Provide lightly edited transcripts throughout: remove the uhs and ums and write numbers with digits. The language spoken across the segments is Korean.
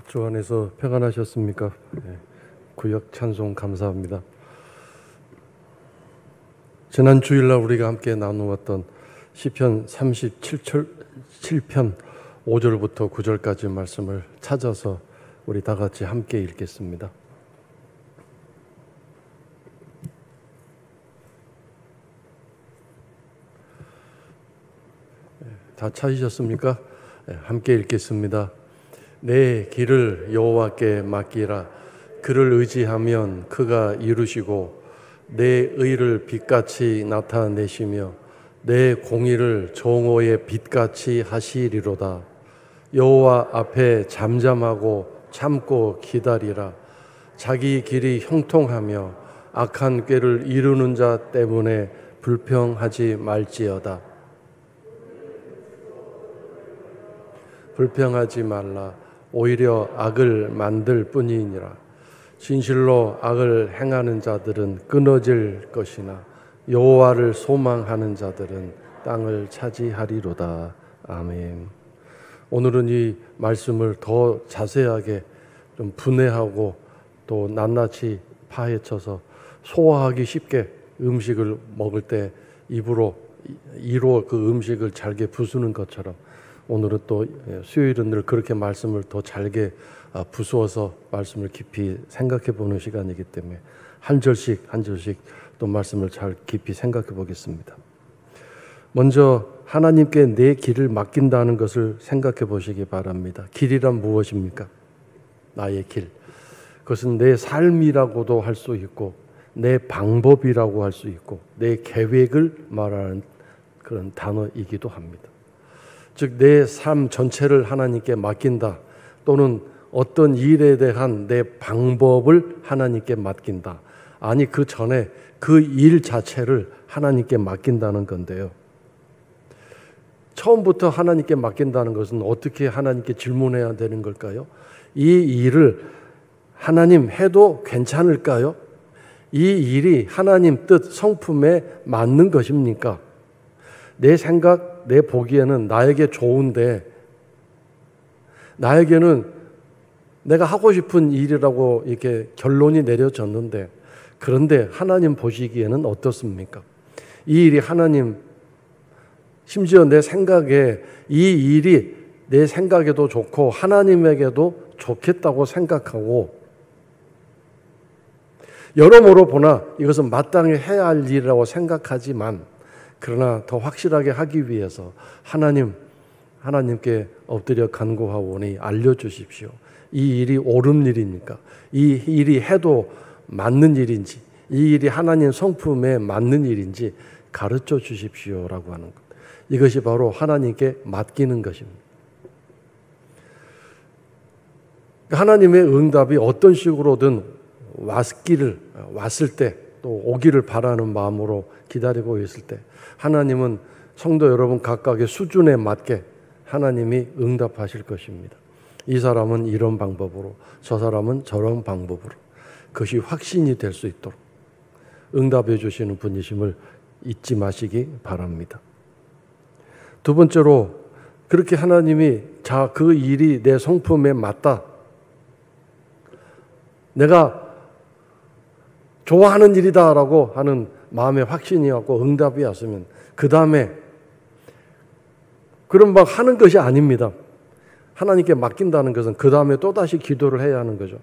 주 안에서 평안하셨습니까? 네, 구역 찬송 감사합니다. 지난 주일날 우리가 함께 나누었던 시편 37편 5절부터 9절까지 말씀을 찾아서 우리 다 같이 함께 읽겠습니다. 다 찾으셨습니까? 함께 읽겠습니다. 내 길을 여호와께 맡기라. 그를 의지하면 그가 이루시고 내 의를 빛같이 나타내시며 내 공의를 정오의 빛같이 하시리로다. 여호와 앞에 잠잠하고 참고 기다리라. 자기 길이 형통하며 악한 꾀를 이루는 자 때문에 불평하지 말지어다. 불평하지 말라. 오히려 악을 만들 뿐이니라. 진실로 악을 행하는 자들은 끊어질 것이나 여호와를 소망하는 자들은 땅을 차지하리로다. 아멘. 오늘은 이 말씀을 더 자세하게 좀 분해하고 또 낱낱이 파헤쳐서 소화하기 쉽게 음식을 먹을 때 이로 그 음식을 잘게 부수는 것처럼 오늘은 또 수요일은 늘 그렇게 말씀을 더 잘게 부수어서 말씀을 깊이 생각해 보는 시간이기 때문에 한 절씩 또 말씀을 잘 깊이 생각해 보겠습니다. 먼저 하나님께 내 길을 맡긴다는 것을 생각해 보시기 바랍니다. 길이란 무엇입니까? 나의 길. 그것은 내 삶이라고도 할 수 있고 내 방법이라고 할 수 있고 내 계획을 말하는 그런 단어이기도 합니다. 즉 내 삶 전체를 하나님께 맡긴다 또는 어떤 일에 대한 내 방법을 하나님께 맡긴다. 아니 그 전에 그 일 자체를 하나님께 맡긴다는 건데요. 처음부터 하나님께 맡긴다는 것은 어떻게 하나님께 질문해야 되는 걸까요? 이 일을 하나님 해도 괜찮을까요? 이 일이 하나님 뜻 성품에 맞는 것입니까? 내 생각, 내 보기에는 나에게 좋은데 나에게는 내가 하고 싶은 일이라고 이렇게 결론이 내려졌는데 그런데 하나님 보시기에는 어떻습니까? 이 일이 하나님 심지어 내 생각에 이 일이 내 생각에도 좋고 하나님에게도 좋겠다고 생각하고 여러모로 보나 이것은 마땅히 해야 할 일이라고 생각하지만 그러나 더 확실하게 하기 위해서 하나님께 엎드려 간구하오니 알려주십시오. 이 일이 옳은 일입니까? 이 일이 해도 맞는 일인지 이 일이 하나님 성품에 맞는 일인지 가르쳐 주십시오라고 하는 것. 이것이 바로 하나님께 맡기는 것입니다. 하나님의 응답이 어떤 식으로든 왔을 때 또 오기를 바라는 마음으로 기다리고 있을 때 하나님은 성도 여러분 각각의 수준에 맞게 하나님이 응답하실 것입니다. 이 사람은 이런 방법으로 저 사람은 저런 방법으로 그것이 확신이 될 수 있도록 응답해 주시는 분이심을 잊지 마시기 바랍니다. 두 번째로 그렇게 하나님이 그 일이 내 성품에 맞다. 내가 좋아하는 일이다라고 하는 마음의 확신이 왔고 응답이 왔으면 그 다음에 그럼 막 하는 것이 아닙니다. 하나님께 맡긴다는 것은 그 다음에 또다시 기도를 해야 하는 거죠.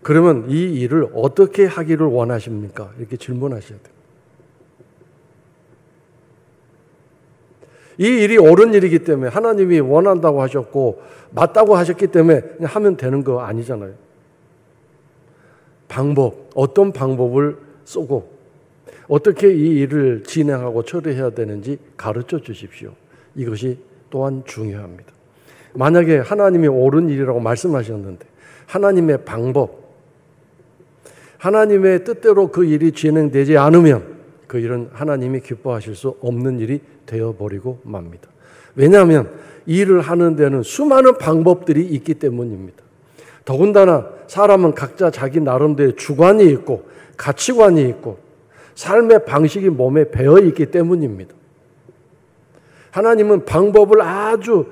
그러면 이 일을 어떻게 하기를 원하십니까? 이렇게 질문하셔야 돼요. 이 일이 옳은 일이기 때문에 하나님이 원한다고 하셨고 맞다고 하셨기 때문에 그냥 하면 되는 거 아니잖아요. 어떤 방법을 쓰고 어떻게 이 일을 진행하고 처리해야 되는지 가르쳐 주십시오. 이것이 또한 중요합니다. 만약에 하나님이 옳은 일이라고 말씀하셨는데 하나님의 방법, 하나님의 뜻대로 그 일이 진행되지 않으면 그 일은 하나님이 기뻐하실 수 없는 일이 되어버리고 맙니다. 왜냐하면 일을 하는 데는 수많은 방법들이 있기 때문입니다. 더군다나 사람은 각자 자기 나름대로의 주관이 있고 가치관이 있고 삶의 방식이 몸에 배어 있기 때문입니다. 하나님은 방법을 아주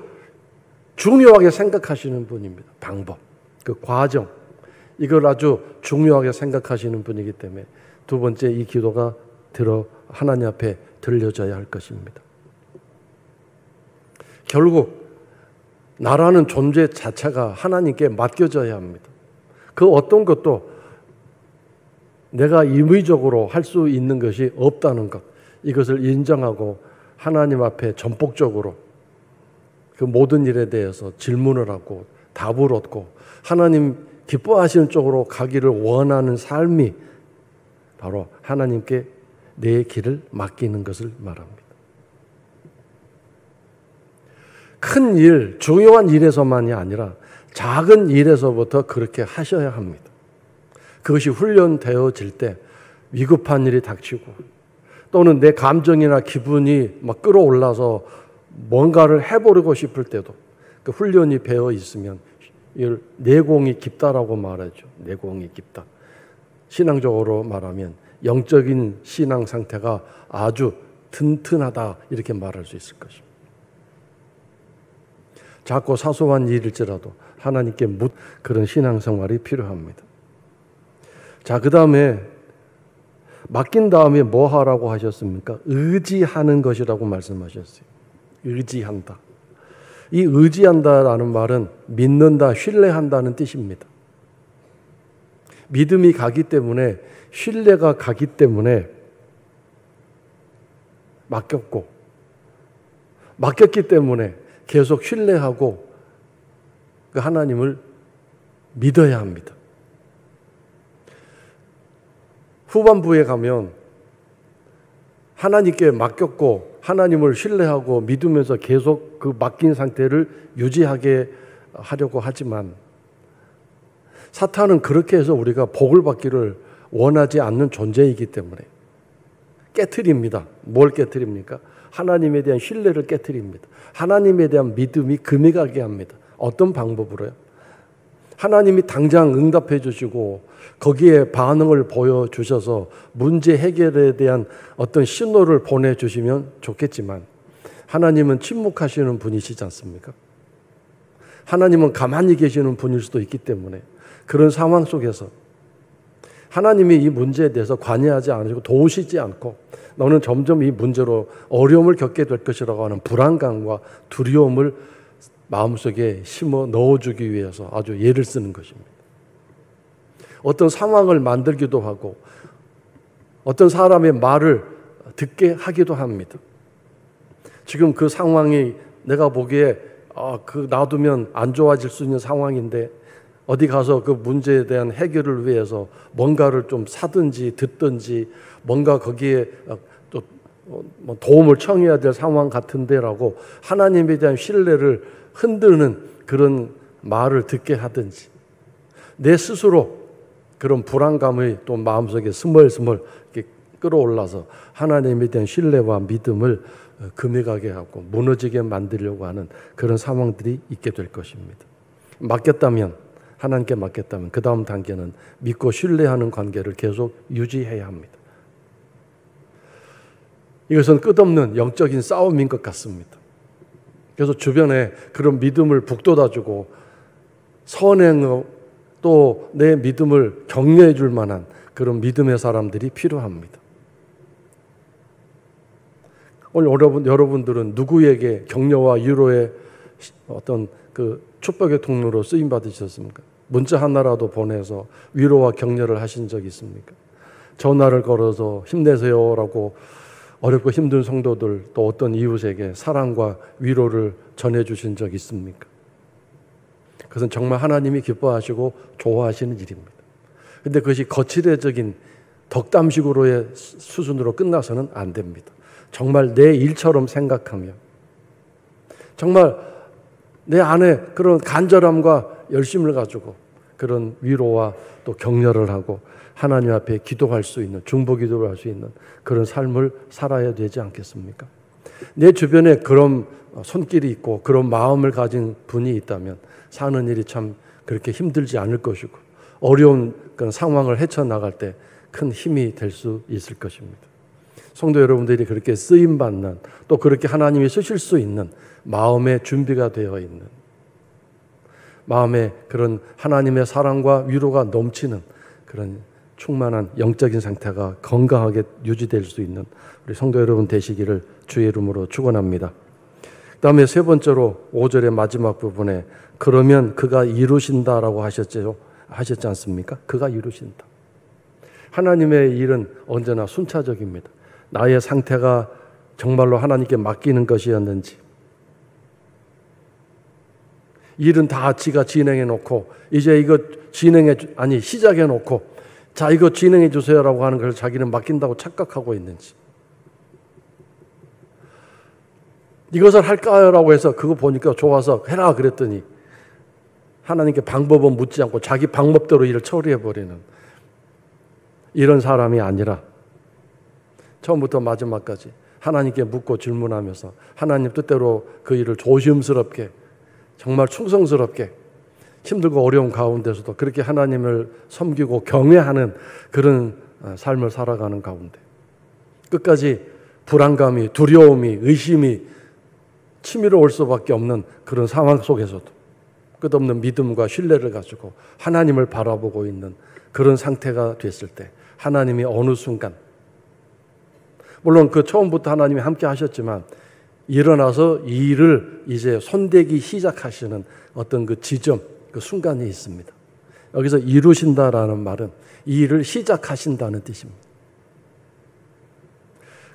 중요하게 생각하시는 분입니다. 방법, 그 과정, 이걸 아주 중요하게 생각하시는 분이기 때문에 두 번째 이 기도가 하나님 앞에 들려져야 할 것입니다. 결국 나라는 존재 자체가 하나님께 맡겨져야 합니다. 그 어떤 것도 내가 임의적으로 할 수 있는 것이 없다는 것, 이것을 인정하고 하나님 앞에 전폭적으로 그 모든 일에 대해서 질문을 하고 답을 얻고 하나님 기뻐하시는 쪽으로 가기를 원하는 삶이 바로 하나님께 내 길을 맡기는 것을 말합니다. 큰 일, 중요한 일에서만이 아니라 작은 일에서부터 그렇게 하셔야 합니다. 그것이 훈련되어질 때 위급한 일이 닥치고 또는 내 감정이나 기분이 막 끌어올라서 뭔가를 해보려고 싶을 때도 그 훈련이 배어 있으면 이걸 내공이 깊다라고 말하죠. 내공이 깊다. 신앙적으로 말하면 영적인 신앙 상태가 아주 튼튼하다 이렇게 말할 수 있을 것입니다. 작고 사소한 일일지라도 하나님께 그런 신앙생활이 필요합니다. 자, 그 다음에 맡긴 다음에 뭐 하라고 하셨습니까? 의지하는 것이라고 말씀하셨어요. 의지한다. 이 의지한다라는 말은 믿는다, 신뢰한다는 뜻입니다. 믿음이 가기 때문에, 신뢰가 가기 때문에 맡겼기 때문에 계속 신뢰하고 그 하나님을 믿어야 합니다. 후반부에 가면 하나님께 맡겼고 하나님을 신뢰하고 믿으면서 계속 그 맡긴 상태를 유지하게 하려고 하지만 사탄은 그렇게 해서 우리가 복을 받기를 원하지 않는 존재이기 때문에 깨트립니다. 뭘 깨트립니까? 하나님에 대한 신뢰를 깨트립니다. 하나님에 대한 믿음이 금이 가게 합니다. 어떤 방법으로요? 하나님이 당장 응답해 주시고 거기에 반응을 보여주셔서 문제 해결에 대한 어떤 신호를 보내주시면 좋겠지만 하나님은 침묵하시는 분이시지 않습니까? 하나님은 가만히 계시는 분일 수도 있기 때문에 그런 상황 속에서 하나님이 이 문제에 대해서 관여하지 않으시고 도우시지 않고 너는 점점 이 문제로 어려움을 겪게 될 것이라고 하는 불안감과 두려움을 마음속에 심어 넣어주기 위해서 아주 예를 쓰는 것입니다. 어떤 상황을 만들기도 하고 어떤 사람의 말을 듣게 하기도 합니다. 지금 그 상황이 내가 보기에 놔두면 안 좋아질 수 있는 상황인데 어디 가서 그 문제에 대한 해결을 위해서 뭔가를 좀 사든지 듣든지 뭔가 거기에 또 도움을 청해야 될 상황 같은데라고 하나님에 대한 신뢰를 흔드는 그런 말을 듣게 하든지 내 스스로 그런 불안감이 또 마음속에 스멀스멀 이렇게 끌어올라서 하나님에 대한 신뢰와 믿음을 금해가게 하고 무너지게 만들려고 하는 그런 상황들이 있게 될 것입니다. 하나님께 맡겼다면 그 다음 단계는 믿고 신뢰하는 관계를 계속 유지해야 합니다. 이것은 끝없는 영적인 싸움인 것 같습니다. 그래서 주변에 그런 믿음을 북돋아주고 선행 또 내 믿음을 격려해 줄 만한 그런 믿음의 사람들이 필요합니다. 오늘 여러분들은 누구에게 격려와 위로의 어떤 그 축복의 통로로 쓰임 받으셨습니까? 문자 하나라도 보내서 위로와 격려를 하신 적 있습니까? 전화를 걸어서 힘내세요라고 어렵고 힘든 성도들 또 어떤 이웃에게 사랑과 위로를 전해주신 적 있습니까? 그것은 정말 하나님이 기뻐하시고 좋아하시는 일입니다. 그런데 그것이 거칠애적인 덕담식으로의 수준으로 끝나서는 안 됩니다. 정말 내 일처럼 생각하며 정말 내 안에 그런 간절함과 열심을 가지고 그런 위로와 또 격려를 하고 하나님 앞에 기도할 수 있는 중보기도를 할 수 있는 그런 삶을 살아야 되지 않겠습니까? 내 주변에 그런 손길이 있고 그런 마음을 가진 분이 있다면 사는 일이 참 그렇게 힘들지 않을 것이고 어려운 그런 상황을 헤쳐나갈 때 큰 힘이 될 수 있을 것입니다. 성도 여러분들이 그렇게 쓰임받는 또 그렇게 하나님이 쓰실 수 있는 마음의 준비가 되어 있는 마음에 그런 하나님의 사랑과 위로가 넘치는 그런 충만한 영적인 상태가 건강하게 유지될 수 있는 우리 성도 여러분 되시기를 주의 이름으로 축원합니다. 그 다음에 세 번째로 5절의 마지막 부분에 그러면 그가 이루신다라고 하셨지 않습니까? 그가 이루신다. 하나님의 일은 언제나 순차적입니다. 나의 상태가 정말로 하나님께 맡기는 것이었는지, 일은 다 지가 진행해 놓고 이제 이거 시작해 놓고 자 이거 진행해 주세요라고 하는 걸 자기는 맡긴다고 착각하고 있는지, 이것을 할까요라고 해서 그거 보니까 좋아서 해라 그랬더니 하나님께 방법은 묻지 않고 자기 방법대로 일을 처리해버리는 이런 사람이 아니라 처음부터 마지막까지 하나님께 묻고 질문하면서 하나님 뜻대로 그 일을 조심스럽게 정말 충성스럽게 힘들고 어려운 가운데서도 그렇게 하나님을 섬기고 경외하는 그런 삶을 살아가는 가운데 끝까지 불안감이, 두려움이, 의심이 치밀어 올 수밖에 없는 그런 상황 속에서도 끝없는 믿음과 신뢰를 가지고 하나님을 바라보고 있는 그런 상태가 됐을 때 하나님이 어느 순간, 물론 그 처음부터 하나님이 함께 하셨지만 일어나서 이 일을 이제 손대기 시작하시는 어떤 그 지점, 그 순간이 있습니다. 여기서 이루신다라는 말은 이 일을 시작하신다는 뜻입니다.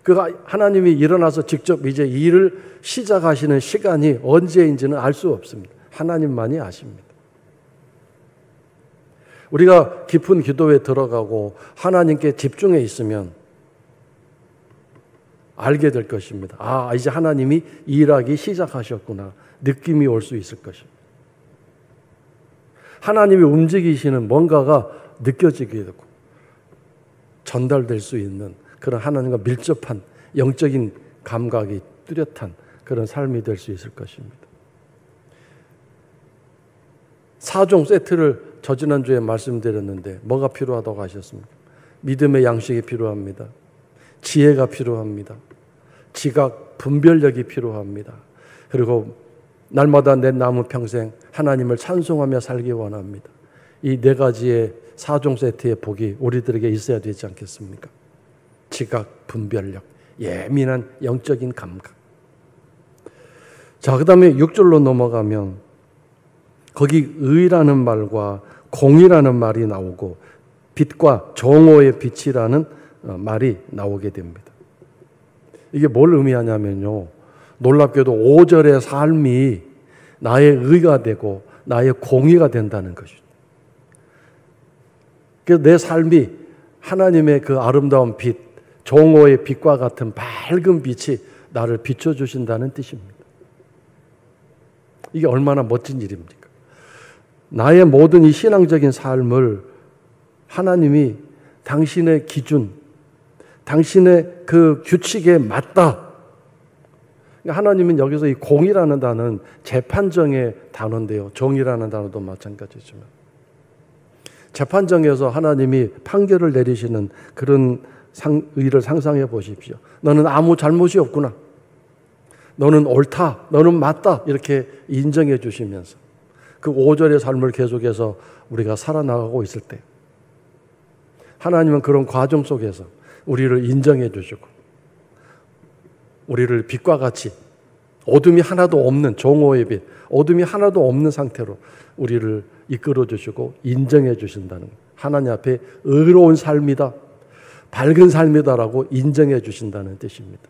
그가 하나님이 일어나서 직접 이제 이 일을 시작하시는 시간이 언제인지는 알 수 없습니다. 하나님만이 아십니다. 우리가 깊은 기도에 들어가고 하나님께 집중해 있으면 알게 될 것입니다. 아, 이제 하나님이 일하기 시작하셨구나. 느낌이 올 수 있을 것입니다. 하나님이 움직이시는 뭔가가 느껴지게 되고 전달될 수 있는 그런 하나님과 밀접한 영적인 감각이 뚜렷한 그런 삶이 될 수 있을 것입니다. 4종 세트를 저지난주에 말씀드렸는데 뭐가 필요하다고 하셨습니까? 믿음의 양식이 필요합니다. 지혜가 필요합니다. 지각, 분별력이 필요합니다. 그리고 날마다 내 남은 평생 하나님을 찬송하며 살기 원합니다. 이 네 가지의 4종 세트의 복이 우리들에게 있어야 되지 않겠습니까? 지각, 분별력, 예민한 영적인 감각. 자, 그 다음에 6절로 넘어가면 거기 의라는 말과 공이라는 말이 나오고 빛과 정오의 빛이라는 말이 나오게 됩니다. 이게 뭘 의미하냐면요, 놀랍게도 5절의 삶이 나의 의가 되고 나의 공의가 된다는 것이죠. 그래서 내 삶이 하나님의 그 아름다운 빛, 정오의 빛과 같은 밝은 빛이 나를 비춰주신다는 뜻입니다. 이게 얼마나 멋진 일입니까? 나의 모든 이 신앙적인 삶을 하나님이 당신의 기준, 당신의 그 규칙에 맞다. 하나님은 여기서 이 공이라는 단어는 재판정의 단어인데요. 정이라는 단어도 마찬가지지만 재판정에서 하나님이 판결을 내리시는 그런 의를 상상해 보십시오. 너는 아무 잘못이 없구나. 너는 옳다. 너는 맞다. 이렇게 인정해 주시면서 그 5절의 삶을 계속해서 우리가 살아나가고 있을 때 하나님은 그런 과정 속에서 우리를 인정해 주시고 우리를 빛과 같이 어둠이 하나도 없는 정오의 빛, 어둠이 하나도 없는 상태로 우리를 이끌어 주시고 인정해 주신다는, 하나님 앞에 의로운 삶이다, 밝은 삶이다라고 인정해 주신다는 뜻입니다.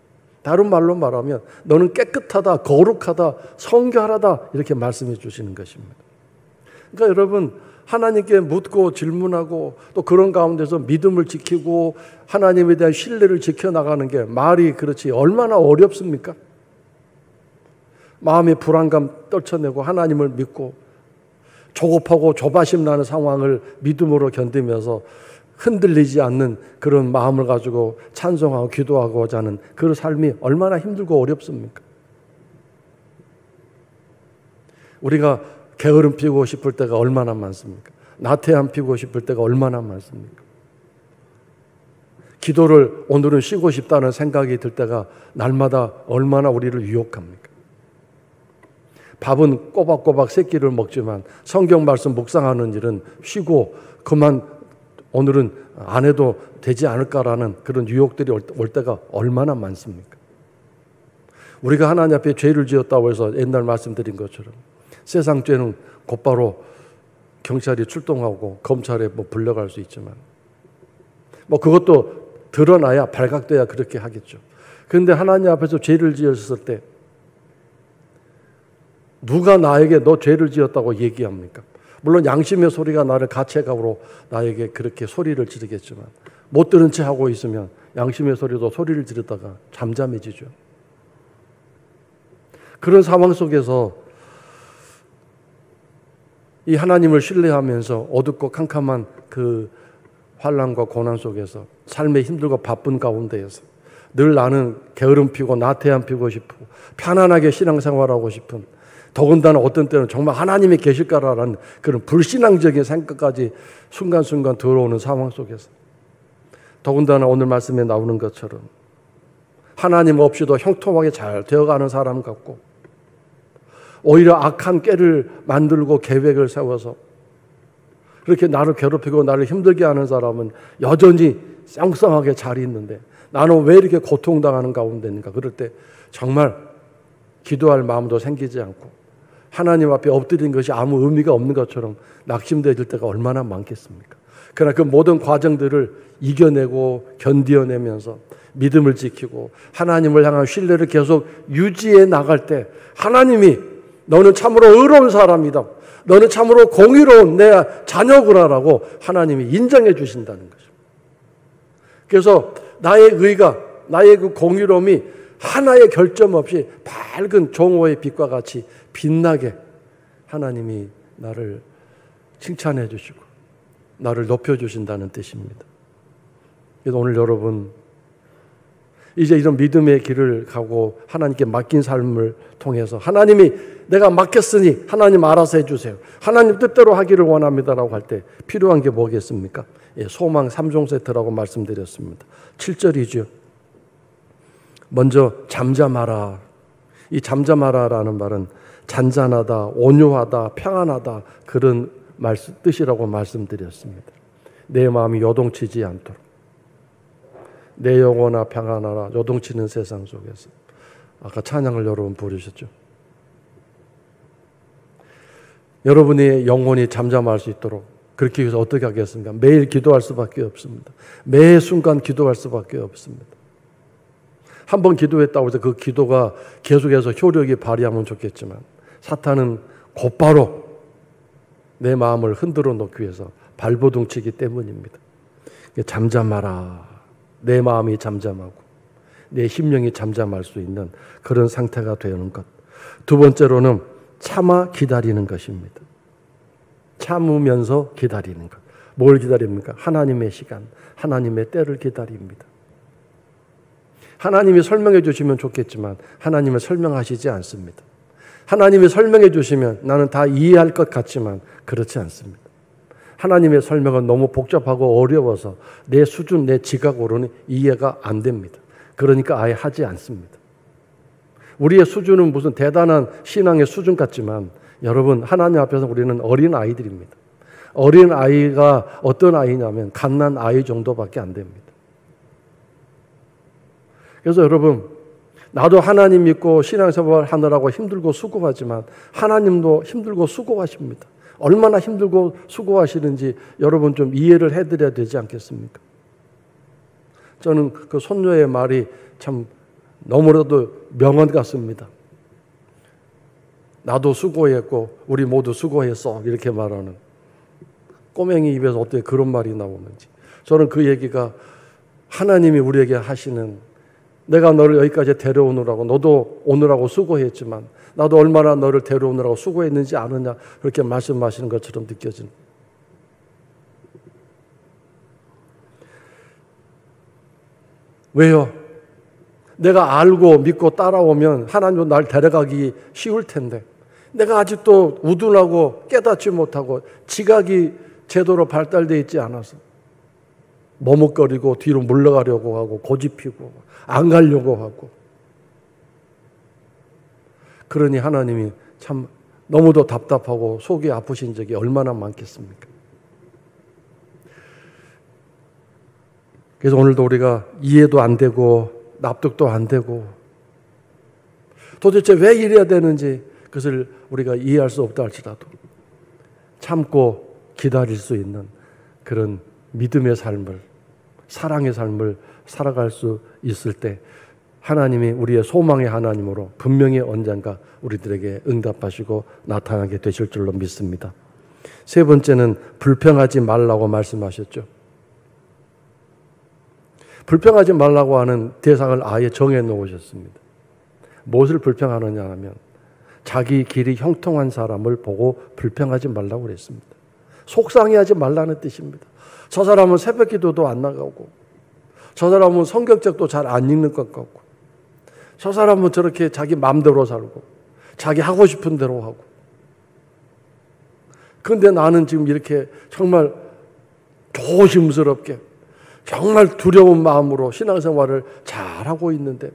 다른 말로 말하면 너는 깨끗하다, 거룩하다, 성결하다 이렇게 말씀해 주시는 것입니다. 그러니까 여러분, 하나님께 묻고 질문하고 또 그런 가운데서 믿음을 지키고 하나님에 대한 신뢰를 지켜나가는 게 말이 그렇지 얼마나 어렵습니까? 마음의 불안감 떨쳐내고 하나님을 믿고 조급하고 조바심 나는 상황을 믿음으로 견디면서 흔들리지 않는 그런 마음을 가지고 찬송하고 기도하고자 하는 그 삶이 얼마나 힘들고 어렵습니까? 우리가 게으름 피우고 싶을 때가 얼마나 많습니까? 나태함 피우고 싶을 때가 얼마나 많습니까? 기도를 오늘은 쉬고 싶다는 생각이 들 때가 날마다 얼마나 우리를 유혹합니까? 밥은 꼬박꼬박 세 끼를 먹지만 성경 말씀 묵상하는 일은 쉬고 그만 오늘은 안 해도 되지 않을까라는 그런 유혹들이 올 때가 얼마나 많습니까? 우리가 하나님 앞에 죄를 지었다고 해서 옛날 말씀드린 것처럼 세상 죄는 곧바로 경찰이 출동하고 검찰에 불려갈 수 있지만 그것도 드러나야 발각돼야 그렇게 하겠죠. 그런데 하나님 앞에서 죄를 지었을 때 누가 나에게 너 죄를 지었다고 얘기합니까? 물론 양심의 소리가 나를 가책하고 나에게 그렇게 소리를 지르겠지만 못 들은 채 하고 있으면 양심의 소리도 소리를 지르다가 잠잠해지죠. 그런 상황 속에서 이 하나님을 신뢰하면서 어둡고 캄캄한 그 환난과 고난 속에서 삶의 힘들고 바쁜 가운데에서 늘 나는 게으름 피고 나태함 피고 싶고 편안하게 신앙생활하고 싶은, 더군다나 어떤 때는 정말 하나님이 계실까라는 그런 불신앙적인 생각까지 순간순간 들어오는 상황 속에서, 더군다나 오늘 말씀에 나오는 것처럼 하나님 없이도 형통하게 잘 되어가는 사람 같고 오히려 악한 꾀를 만들고 계획을 세워서 그렇게 나를 괴롭히고 나를 힘들게 하는 사람은 여전히 쌍쌍하게 잘 있는데 나는 왜 이렇게 고통당하는 가운데 있는가? 그럴 때 정말 기도할 마음도 생기지 않고 하나님 앞에 엎드린 것이 아무 의미가 없는 것처럼 낙심되어질 때가 얼마나 많겠습니까? 그러나 그 모든 과정들을 이겨내고 견디어내면서 믿음을 지키고 하나님을 향한 신뢰를 계속 유지해 나갈 때 하나님이 너는 참으로 의로운 사람이다, 너는 참으로 공의로운 내 자녀구나라고 하나님이 인정해 주신다는 거죠. 그래서 나의 의가, 나의 그 공의로움이 하나의 결점 없이 밝은 종호의 빛과 같이 빛나게 하나님이 나를 칭찬해 주시고 나를 높여 주신다는 뜻입니다. 그래서 오늘 여러분 이제 이런 믿음의 길을 가고 하나님께 맡긴 삶을 통해서 하나님이 내가 맡겼으니 하나님 알아서 해주세요, 하나님 뜻대로 하기를 원합니다라고 할 때 필요한 게 뭐겠습니까? 소망 3종 세트라고 말씀드렸습니다. 7절이죠. 먼저 잠잠하라. 이 잠잠하라라는 말은 잔잔하다, 온유하다, 평안하다 그런 뜻이라고 말씀드렸습니다. 내 마음이 요동치지 않도록, 내 영혼아 평안하라. 요동치는 세상 속에서 아까 찬양을 여러분 부르셨죠. 여러분의 영혼이 잠잠할 수 있도록 그렇게 위해서 어떻게 하겠습니까? 매일 기도할 수밖에 없습니다. 매 순간 기도할 수밖에 없습니다. 한번 기도했다고 해서 그 기도가 계속해서 효력이 발휘하면 좋겠지만 사탄은 곧바로 내 마음을 흔들어 놓기 위해서 발버둥치기 때문입니다. 잠잠하라. 내 마음이 잠잠하고 내 심령이 잠잠할 수 있는 그런 상태가 되는 것. 두 번째로는 참아 기다리는 것입니다. 참으면서 기다리는 것. 뭘 기다립니까? 하나님의 시간, 하나님의 때를 기다립니다. 하나님이 설명해 주시면 좋겠지만 하나님은 설명하시지 않습니다. 하나님이 설명해 주시면 나는 다 이해할 것 같지만 그렇지 않습니다. 하나님의 설명은 너무 복잡하고 어려워서 내 수준, 내 지각으로는 이해가 안 됩니다. 그러니까 아예 하지 않습니다. 우리의 수준은 무슨 대단한 신앙의 수준 같지만 여러분, 하나님 앞에서 우리는 어린 아이들입니다. 어린 아이가 어떤 아이냐면 갓난 아이 정도밖에 안 됩니다. 그래서 여러분, 나도 하나님 믿고 신앙생활 하느라고 힘들고 수고하지만 하나님도 힘들고 수고하십니다. 얼마나 힘들고 수고하시는지 여러분 좀 이해를 해드려야 되지 않겠습니까? 저는 그 손녀의 말이 참 너무나도 명언 같습니다. 나도 수고했고 우리 모두 수고했어, 이렇게 말하는 꼬맹이 입에서 어떻게 그런 말이 나오는지. 저는 그 얘기가 하나님이 우리에게 하시는, 내가 너를 여기까지 데려오느라고 너도 오느라고 수고했지만 나도 얼마나 너를 데려오느라고 수고했는지 아느냐, 그렇게 말씀하시는 것처럼 느껴지는. 왜요? 내가 알고 믿고 따라오면 하나님도 날 데려가기 쉬울 텐데 내가 아직도 우둔하고 깨닫지 못하고 지각이 제대로 발달되어 있지 않아서 머뭇거리고 뒤로 물러가려고 하고 고집피고 안 가려고 하고, 그러니 하나님이 참 너무도 답답하고 속이 아프신 적이 얼마나 많겠습니까? 그래서 오늘도 우리가 이해도 안 되고 납득도 안 되고 도대체 왜 이래야 되는지 그것을 우리가 이해할 수 없다 할지라도 참고 기다릴 수 있는 그런 믿음의 삶을, 사랑의 삶을 살아갈 수 있을 때 하나님이 우리의 소망의 하나님으로 분명히 언젠가 우리들에게 응답하시고 나타나게 되실 줄로 믿습니다. 세 번째는 불평하지 말라고 말씀하셨죠. 불평하지 말라고 하는 대상을 아예 정해 놓으셨습니다. 무엇을 불평하느냐 하면 자기 길이 형통한 사람을 보고 불평하지 말라고 그랬습니다. 속상해하지 말라는 뜻입니다. 저 사람은 새벽 기도도 안 나가고 저 사람은 성경책도 잘 안 읽는 것 같고 저 사람은 저렇게 자기 마음대로 살고 자기 하고 싶은 대로 하고 그런데 나는 지금 이렇게 정말 조심스럽게 정말 두려운 마음으로 신앙생활을 잘하고 있는데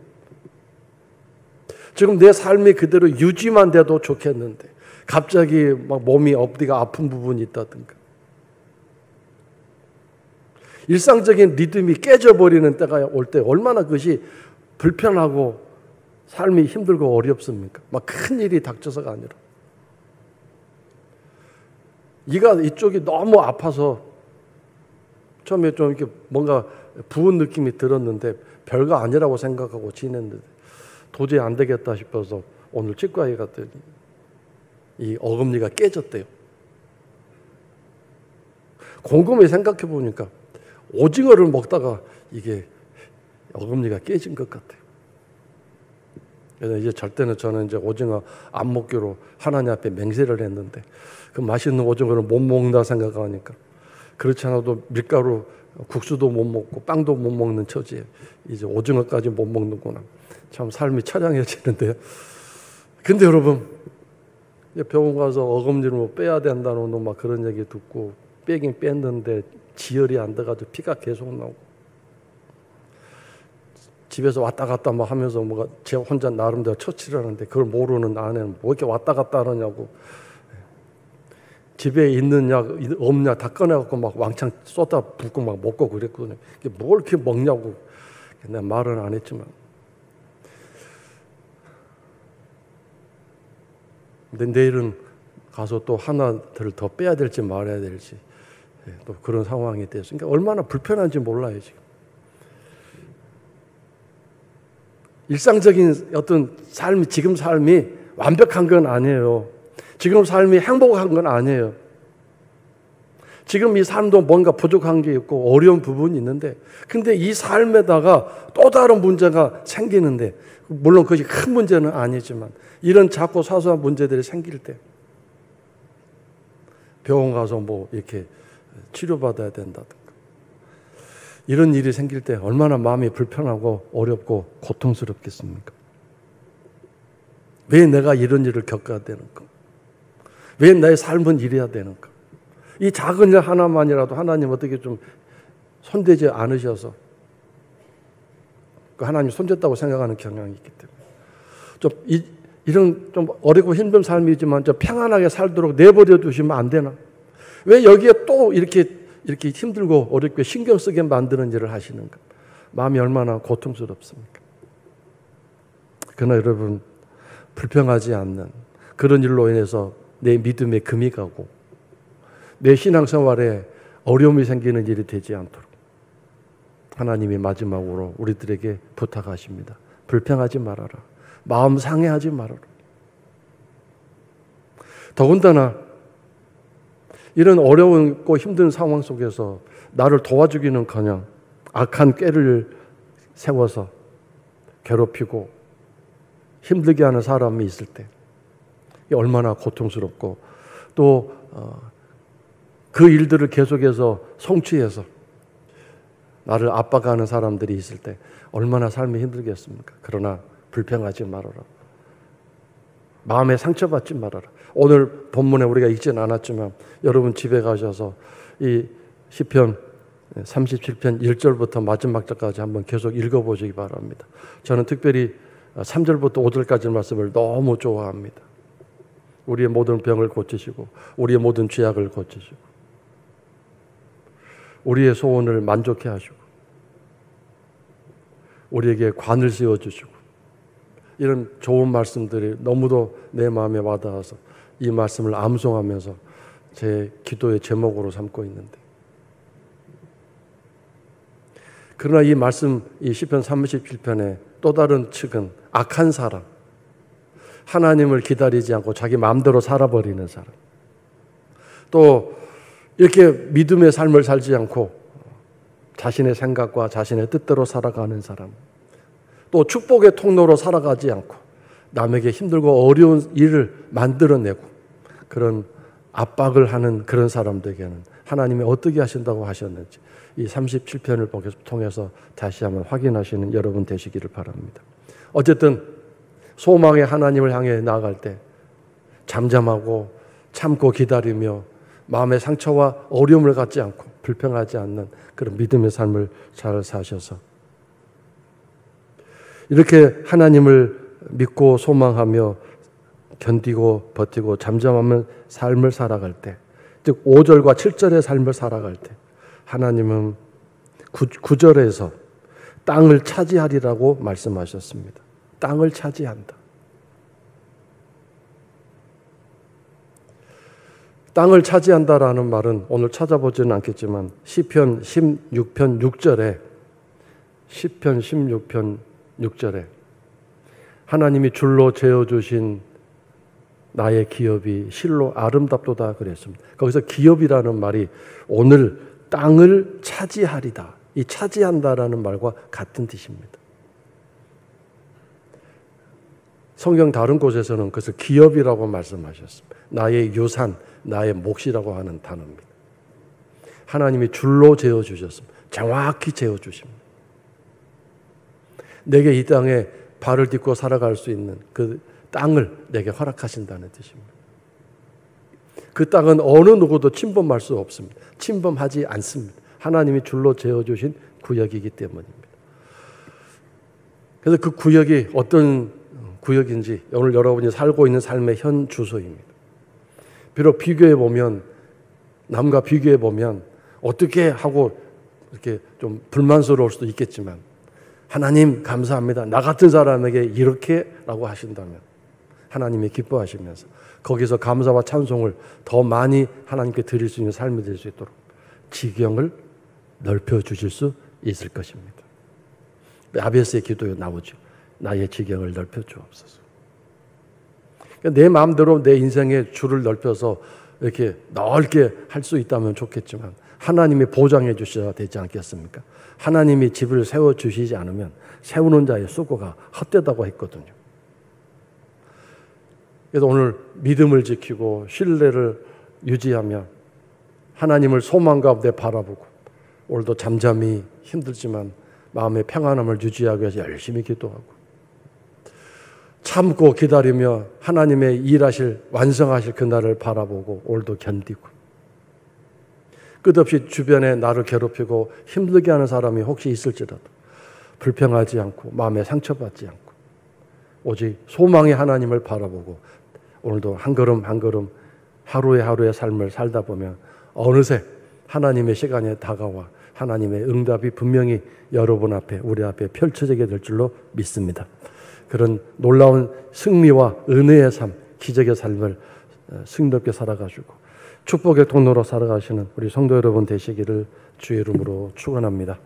지금 내 삶이 그대로 유지만 돼도 좋겠는데 갑자기 막 몸이 어디가 아픈 부분이 있다든가 일상적인 리듬이 깨져버리는 때가 올 때 얼마나 그것이 불편하고 삶이 힘들고 어렵습니까? 막 큰 일이 닥쳐서가 아니라 이쪽이 너무 아파서 처음에 좀 이렇게 뭔가 부은 느낌이 들었는데 별거 아니라고 생각하고 지냈는데 도저히 안 되겠다 싶어서 오늘 치과에 갔더니 이 어금니가 깨졌대요. 곰곰이 생각해 보니까 오징어를 먹다가 이게 어금니가 깨진 것 같아요. 그래서 이제 절대는 저는 이제 오징어 안 먹기로 하나님 앞에 맹세를 했는데 그 맛있는 오징어를 못 먹는다 생각하니까 그렇지 않아도 밀가루 국수도 못 먹고 빵도 못 먹는 처지에 이제 오징어까지 못 먹는구나. 참 삶이 처량해지는데요. 근데 여러분 병원 가서 어금니를 뭐 빼야 된다는 막 그런 얘기 듣고 빼긴 뺐는데 지혈이 안 돼가지고 피가 계속 나오고 집에서 왔다 갔다 막 하면서 뭐가 제 혼자 나름대로 처치를 하는데 그걸 모르는 아내는 뭐 이렇게 왔다 갔다 하느냐고 집에 있는 약 없냐 다 꺼내갖고 막 왕창 쏟아 붓고 막 먹고 그랬거든요. 뭘 이렇게 먹냐고 내가 말은 안 했지만 근데 내일은 가서 또 하나를 더 빼야 될지 말아야 될지 또 그런 상황이 됐어요. 그러니까 얼마나 불편한지 몰라요 지금. 일상적인 어떤 삶이 지금 삶이 완벽한 건 아니에요. 지금 삶이 행복한 건 아니에요. 지금 이 삶도 뭔가 부족한 게 있고 어려운 부분이 있는데 근데 이 삶에다가 또 다른 문제가 생기는데 물론 그것이 큰 문제는 아니지만 이런 작고 사소한 문제들이 생길 때 병원 가서 뭐 이렇게 치료받아야 된다든가 이런 일이 생길 때 얼마나 마음이 불편하고 어렵고 고통스럽겠습니까? 왜 내가 이런 일을 겪어야 되는가? 왜 나의 삶은 이래야 되는가? 이 작은 일 하나만이라도 하나님 어떻게 좀 손대지 않으셔서 하나님 손댔다고 생각하는 경향이 있기 때문에 좀 이런 좀 어렵고 힘든 삶이지만 좀 평안하게 살도록 내버려 두시면 안 되나? 왜 여기에 또 이렇게 힘들고 어렵게 신경 쓰게 만드는 일을 하시는가? 마음이 얼마나 고통스럽습니까? 그러나 여러분 불평하지 않는 그런 일로 인해서 내 믿음에 금이 가고 내 신앙생활에 어려움이 생기는 일이 되지 않도록 하나님이 마지막으로 우리들에게 부탁하십니다. 불평하지 말아라. 마음 상해하지 말아라. 더군다나 이런 어려운고 힘든 상황 속에서 나를 도와주기는커녕 악한 꾀를 세워서 괴롭히고 힘들게 하는 사람이 있을 때 얼마나 고통스럽고 또 그 일들을 계속해서 성취해서 나를 압박하는 사람들이 있을 때 얼마나 삶이 힘들겠습니까? 그러나 불평하지 말아라. 마음에 상처받지 말아라. 오늘 본문에 우리가 읽지는 않았지만 여러분 집에 가셔서 이 시편 37편 1절부터 마지막 절까지 한번 계속 읽어보시기 바랍니다. 저는 특별히 3절부터 5절까지 말씀을 너무 좋아합니다. 우리의 모든 병을 고치시고 우리의 모든 죄악을 고치시고 우리의 소원을 만족해 하시고 우리에게 관을 세워주시고 이런 좋은 말씀들이 너무도 내 마음에 와닿아서 이 말씀을 암송하면서 제 기도의 제목으로 삼고 있는데, 그러나 이 말씀, 이 시편 37편의 또 다른 측은 악한 사람, 하나님을 기다리지 않고 자기 마음대로 살아버리는 사람, 또 이렇게 믿음의 삶을 살지 않고 자신의 생각과 자신의 뜻대로 살아가는 사람, 또 축복의 통로로 살아가지 않고 남에게 힘들고 어려운 일을 만들어내고 그런 압박을 하는 그런 사람들에게는 하나님이 어떻게 하신다고 하셨는지 이 37편을 통해서 다시 한번 확인하시는 여러분 되시기를 바랍니다. 어쨌든 소망의 하나님을 향해 나아갈 때 잠잠하고 참고 기다리며 마음의 상처와 어려움을 갖지 않고 불평하지 않는 그런 믿음의 삶을 잘 사셔서 이렇게 하나님을 믿고 소망하며 견디고 버티고 잠잠하면 삶을 살아갈 때, 즉 5절과 7절의 삶을 살아갈 때 하나님은 9절에서 땅을 차지하리라고 말씀하셨습니다. 땅을 차지한다. 땅을 차지한다라는 말은 오늘 찾아보지는 않겠지만 시편 16편 6절에 하나님이 줄로 재어주신 나의 기업이 실로 아름답도다 그랬습니다. 거기서 기업이라는 말이 오늘 땅을 차지하리다, 이 차지한다라는 말과 같은 뜻입니다. 성경 다른 곳에서는 그래서 기업이라고 말씀하셨습니다. 나의 유산, 나의 몫이라고 하는 단어입니다. 하나님이 줄로 재어주셨습니다. 정확히 재어주십니다. 내게 이 땅에 발을 딛고 살아갈 수 있는 그 땅을 내게 허락하신다는 뜻입니다. 그 땅은 어느 누구도 침범할 수 없습니다. 침범하지 않습니다. 하나님이 줄로 재어주신 구역이기 때문입니다. 그래서 그 구역이 어떤 구역인지 오늘 여러분이 살고 있는 삶의 현 주소입니다. 비록 비교해보면, 남과 비교해보면 어떻게 하고 이렇게 좀 불만스러울 수도 있겠지만 하나님 감사합니다. 나 같은 사람에게 이렇게라고 하신다면 하나님이 기뻐하시면서 거기서 감사와 찬송을 더 많이 하나님께 드릴 수 있는 삶이 될 수 있도록 지경을 넓혀주실 수 있을 것입니다. 야베스의 기도에 나오죠. 나의 지경을 넓혀주옵소서. 내 마음대로 내 인생의 줄을 넓혀서 이렇게 넓게 할 수 있다면 좋겠지만 하나님이 보장해 주셔야 되지 않겠습니까? 하나님이 집을 세워주시지 않으면 세우는 자의 수고가 헛되다고 했거든요. 그래서 오늘 믿음을 지키고 신뢰를 유지하며 하나님을 소망 가운데 바라보고 오늘도 잠잠히 힘들지만 마음의 평안함을 유지하기 위해서 열심히 기도하고 참고 기다리며 하나님의 일하실 완성하실 그날을 바라보고 오늘도 견디고 끝없이 주변에 나를 괴롭히고 힘들게 하는 사람이 혹시 있을지라도 불평하지 않고 마음에 상처받지 않고 오직 소망의 하나님을 바라보고 오늘도 한 걸음 한 걸음 하루의 삶을 살다 보면 어느새 하나님의 시간에 다가와 하나님의 응답이 분명히 여러분 앞에 우리 앞에 펼쳐지게 될 줄로 믿습니다. 그런 놀라운 승리와 은혜의 삶, 기적의 삶을 승리롭게 살아가시고 축복의 통로로 살아가시는 우리 성도 여러분 되시기를 주의 이름으로 축원합니다.